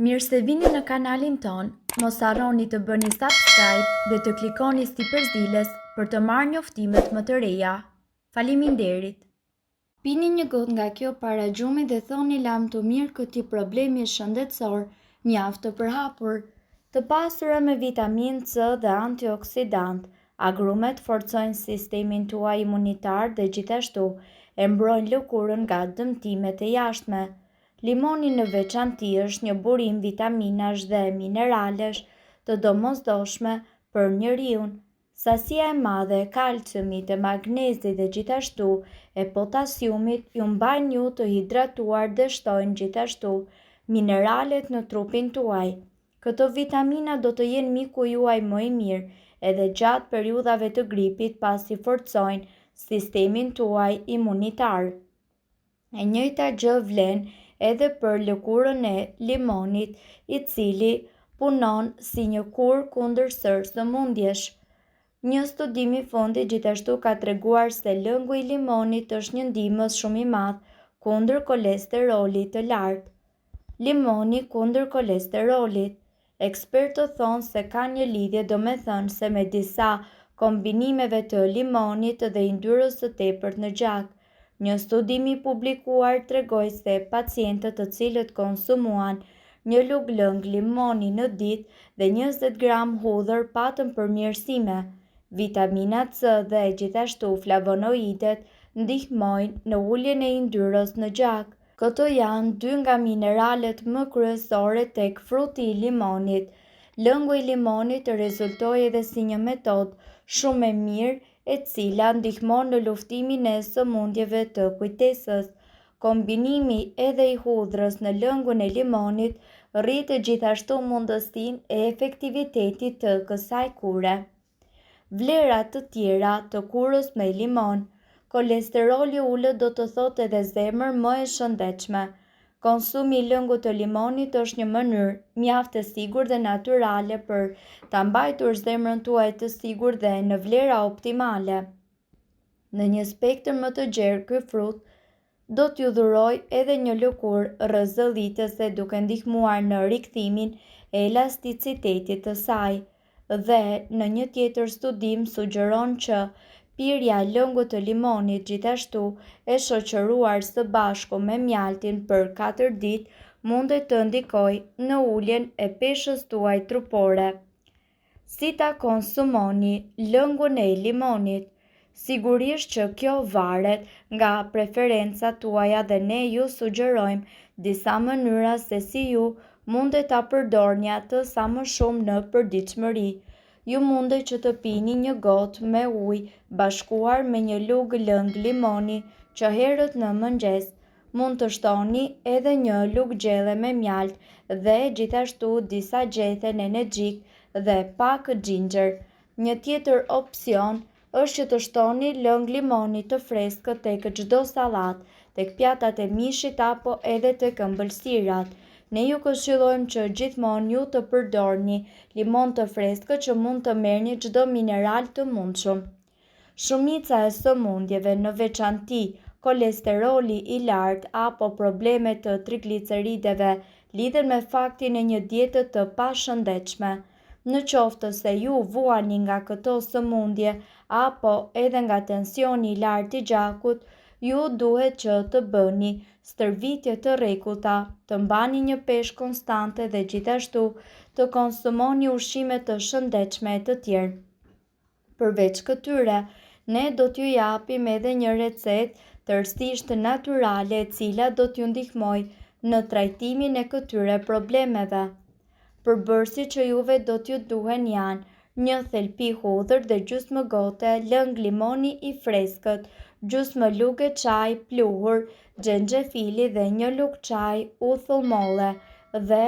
Mirë se vini në kanalin ton, mos harroni të bëni subscribe dhe të klikoni si përzieles për të marrë njoftimet më të reja. Faleminderit! Pini një gotë nga kjo para gjumit dhe thoni lam të mirë këtij problemi shëndetësor mjaft të përhapur. Të pasura me vitaminë C dhe antioksidant, agrumet forcojnë sistemin tuaj imunitar dhe gjithashtu e mbrojnë lëkurën nga dëmtimet e jashtme. Limoni në veçanti është një burim vitaminash dhe mineralesh të domosdoshme për njeriun. Sasia e madhe e kalciumit, e magnezit dhe gjithashtu e potasiumit ju mbajnë ju të hidratuar dhe shtojnë gjithashtu mineralet në trupin tuaj. Këto vitamina do të jenë miku juaj më i mirë edhe gjatë periudhave të gripit pasi forcojnë sistemin tuaj imunitar. E njëjta gjë vlen edhe për lëkurën e limonit, i cili punon si një kur kundër sëmundjesh. Një studim i fundit gjithashtu ka treguar se lëngu i limonit është një ndihmës shumë i madh kundër kolesterolit të lartë. Limoni kundër kolesterolit. Ekspertët thonë se ka një lidhje, domethënë me disa kombinimeve të limonit dhe yndyrës së tepërt në gjak. Një studim i publikuar tregoi se pacientët të cilët konsumuan një lugë lëng limoni në ditë dhe 20 gram hudhër patën përmirësime. Vitamina C dhe gjithashtu flavonoidet ndihmojnë në uljen e yndyrës në gjak. Këto janë dy nga mineralet më kryesore tek fruti i limonit. Lëngu i limonit rezultoi edhe si një metodë shumë e mirë e cila ndihmon në luftimin e sëmundjeve të kujtesës. Kombinimi edhe i hudhrës në lëngun e limonit rritë gjithashtu mundësinë e efektivitetit të kësaj kure. Vlerat të tjera të kurës me limon. Kolesteroli ulët do të thotë edhe zemër më e shëndetshme. Konsumi i lëngut të limonit është një mënyrë mjaft e sigurt dhe natyrale për ta mbajtur zemrën tuaj të sigurt dhe në vlera optimale. Në një spektër më të gjerë, ky frut do t'ju dhurojë edhe një lëkurë rrezëllitëse duke ndihmuar në rikthimin e elasticitetit të saj. Dhe në një tjetër studim sugjeron që pirja e lëngut të limonit gjithashtu e shoqëruar së bashku me mjaltin për 4 ditë mundet të ndikojë në uljen e peshës tuaj trupore. Si ta konsumoni lëngun e limonit? Sigurisht që kjo varet nga preferencat tuaja dhe ne ju sugjerojmë disa mënyra se si ju mundet ta përdorni atë sa më shumë në përditshmëri. Ju mundet që të pini një gotë me ujë bashkuar me një lugë lëng limoni që herët në mëngjes. Mund të shtoni edhe një lugë gjelle me mjalt dhe gjithashtu disa gjethe energjik dhe pak ginger. Një tjetër opsion është që të shtoni lëng limoni të freskët tek çdo sallatë, tek pjatat e mishit apo edhe tek ëmbëlsirat. Ne ju këshillojmë që gjithmonë ju të përdorni limon të freskët që mund të merrni çdo mineral të mundshëm. Shumica e sëmundjeve, në veçanti kolesteroli i lartë apo problemet të triglicerideve, lidhen me faktin e një diete të pashëndetshme. Në qoftë se ju vuani nga këto sëmundje apo edhe nga tensioni i lartë i gjakut, ju duhet që të bëni stërvitje të rregullta, të mbani një peshë konstante dhe gjithashtu të konsumoni ushqime të shëndetshme e të tjerë. Përveç këtyre, ne do t'ju japim edhe një recetë tërësisht natyrale e cila do t'ju ndihmojë në trajtimin e këtyre problemeve. Përbërësit që juve do t'ju duhen janë një thelpi hudhër dhe gjysmë gote lëng limoni i freskët, gjysmë lugë çaj pluhur xhenxhefili dhe një lugë çaj uthull molle dhe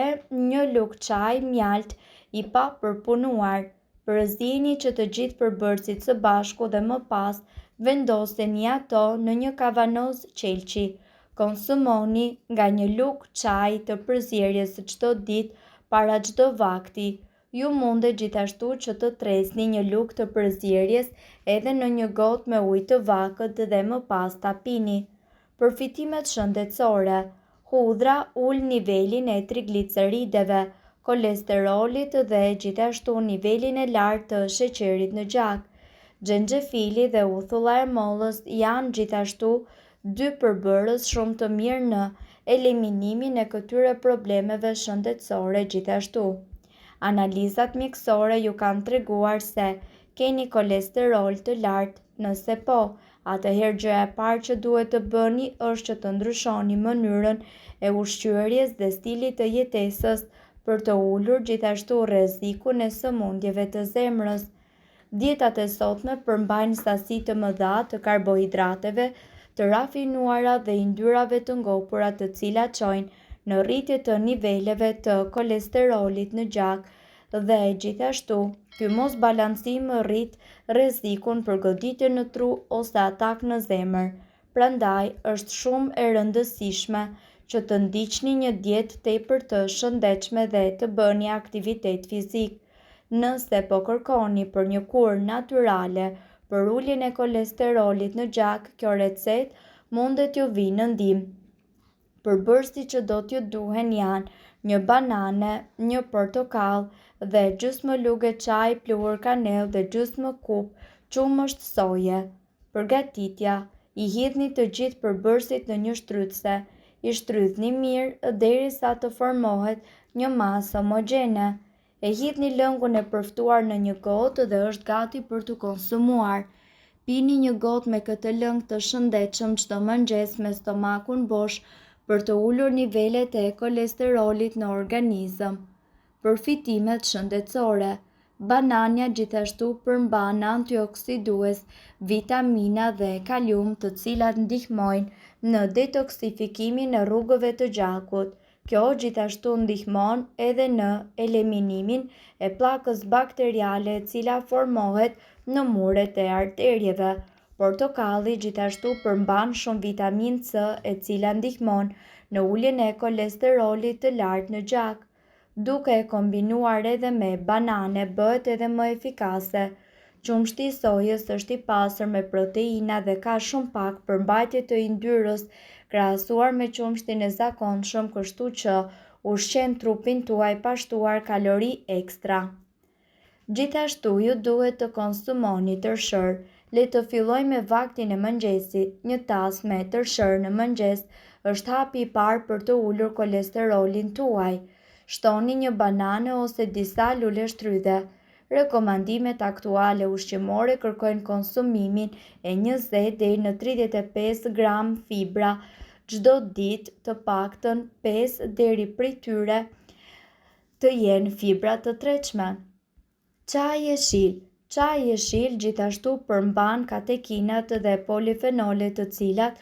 një lugë çaj mjalt i papërpunuar. Përzieni që të gjithë përbërësit së bashku dhe më pas vendoseni ato në një kavanoz qelçi. Konsumoni nga një lugë çaj të përzierjes së çdo ditë para çdo vakti. Ju mundet gjithashtu që të tresni një lugë të përzierjes edhe në një gotë me ujë të vakët dhe më pas ta pini. Përfitimet shëndetësore. Hudhra ul nivelin e triglicerideve, kolesterolit dhe gjithashtu nivelin e lartë të sheqerit në gjak. Xhenxhefili dhe uthulla e mollës janë gjithashtu dy përbërës shumë të mirë në eliminimin e këtyre problemeve shëndetësore gjithashtu. Analizat mjekësore ju kanë treguar se keni kolesterol të lartë, nëse po, atëherë gjëja e parë që duhet të bëni është që të ndryshoni mënyrën e ushqyerjes dhe stilit të jetesës për të ulur gjithashtu rrezikun e sëmundjeve të zemrës. Dietat e sotme përmbajnë sasi të mëdha të karbohidrateve, të rafinuara dhe yndyrave të ngopura, të cilat çojnë në rritje të niveleve të kolesterolit në gjak dhe gjithashtu ky mosbalancim rrit rrezikun për goditje në tru ose atak në zemër. Prandaj është shumë e rëndësishme që të ndiqni një dietë tepër të shëndetshme dhe të bëni aktivitet fizik. Nëse po kërkoni për një kurë natyrale për uljen e kolesterolit në gjak, kjo recetë mundet ju vi në ndihmë. Përbërësit që do t'ju duhen janë një banane, një portokallë dhe gjysmë lugë çaj pluhur kanellë dhe gjysmë kupë qumësht soje. Përgatitja: i hidhni të gjithë përbërësit në një shtrydhse, i shtrydhni mirë derisa të formohet një masë homogjene. E hidhni lëngun e përftuar në një gotë dhe është gati për të konsumuar. Pini një gotë me këtë lëng të shëndetshëm çdo mëngjes me stomakun bosh për të ulur nivelet e kolesterolit në organizëm. Përfitimet shëndetësore: banania gjithashtu përmban antioksidues, vitamina dhe kalium, të cilat ndihmojnë në detoksifikimin e rrugëve të gjakut. Kjo gjithashtu ndihmon edhe në eliminimin e pllakës bakteriale e cila formohet në muret e arterieve. Portokalli gjithashtu përmban shumë vitaminë C, e cila ndihmon në uljen e kolesterolit të lartë në gjak. Duke e kombinuar edhe me banane bëhet edhe më efikase. Qumshti i sojës është i pasur me proteina dhe ka shumë pak përmbajtje të yndyrës krahasuar me qumshtin e zakonshëm, kështu që ushqen trupin tuaj pa shtuar kalori ekstra. Gjithashtu ju duhet të konsumoni tërshër. Le të filloj me vaktin e mëngjesit. Një tas me tërshër në mëngjes është hapi i parë për të ulur kolesterolin tuaj. Shtoni një banane ose disa lule shtrydhe. Rekomandimet aktuale ushqimore kërkojnë konsumimin e 20 deri në 35 gram fibra çdo ditë, të paktën 5 deri prej tyre të jenë fibra të tretshme. Çaji jeshil. Çaji jeshil gjithashtu përmban katekinat dhe polifenolet, të cilat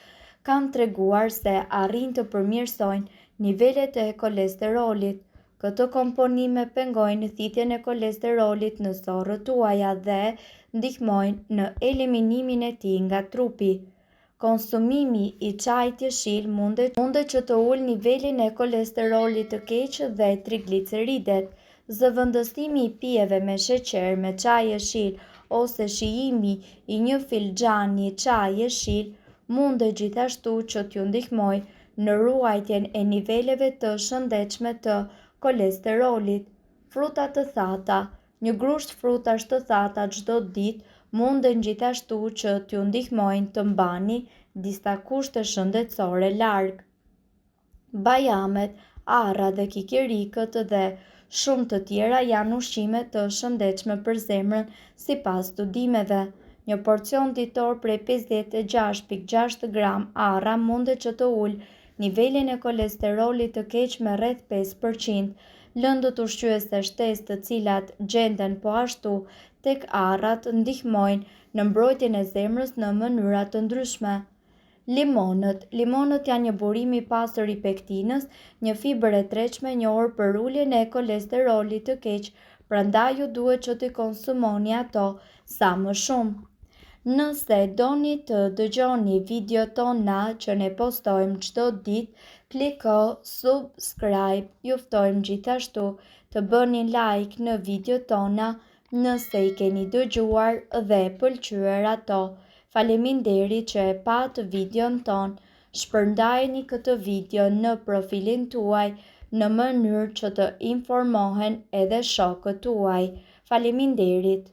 kanë treguar se arrin të përmirësojnë nivelet e kolesterolit. Këto komponime pengojnë thithjen e kolesterolit në sorrët tuaja dhe ndihmojnë në eliminimin e tij nga trupi. Konsumimi i çajit jeshil mundet që të ulë nivelin e kolesterolit të keq dhe trigliceridet. Zëvendësimi i pijeve me sheqer me çaj jeshil ose shijimi i një filxhani çaj jeshil mundet gjithashtu që t'ju ndihmojë në ruajtjen e niveleve të shëndetshme të kolesterolit. Fruta të thata. Një grusht frutash të thata çdo ditë munden gjithashtu që t'ju ndihmojnë të mbani disa kushte shëndetësore larg. Bajamet, arra dhe kikirikët dhe shumë të tjera janë ushqime të shëndetshme për zemrën sipas studimeve. Një porcion ditor prej 56.6 gram arra mundet që të ulë nivelin e kolesterolit të keq me rreth 5%. Lëndët ushqyese shtesë, të cilat gjenden po ashtu tek arrat, ndihmojnë në mbrojtjen e zemrës në mënyra të ndryshme. Limonët. Limonët janë një burim i pasur i pektinës, një fibër e tretshme e njohur për uljen e kolesterolit të keq, prandaj ju duhet që të konsumoni ato sa më shumë. Nëse doni të dëgjoni videot tona që ne postojmë çdo ditë, kliko subscribe. Ju ftojmë gjithashtu të bëni like në videot tona nëse i keni dëgjuar dhe pëlqyer ato. Faleminderit që e pat videon ton. Shpërndajeni këtë video në profilin tuaj në mënyrë që të informohen edhe shokët tuaj. Faleminderit!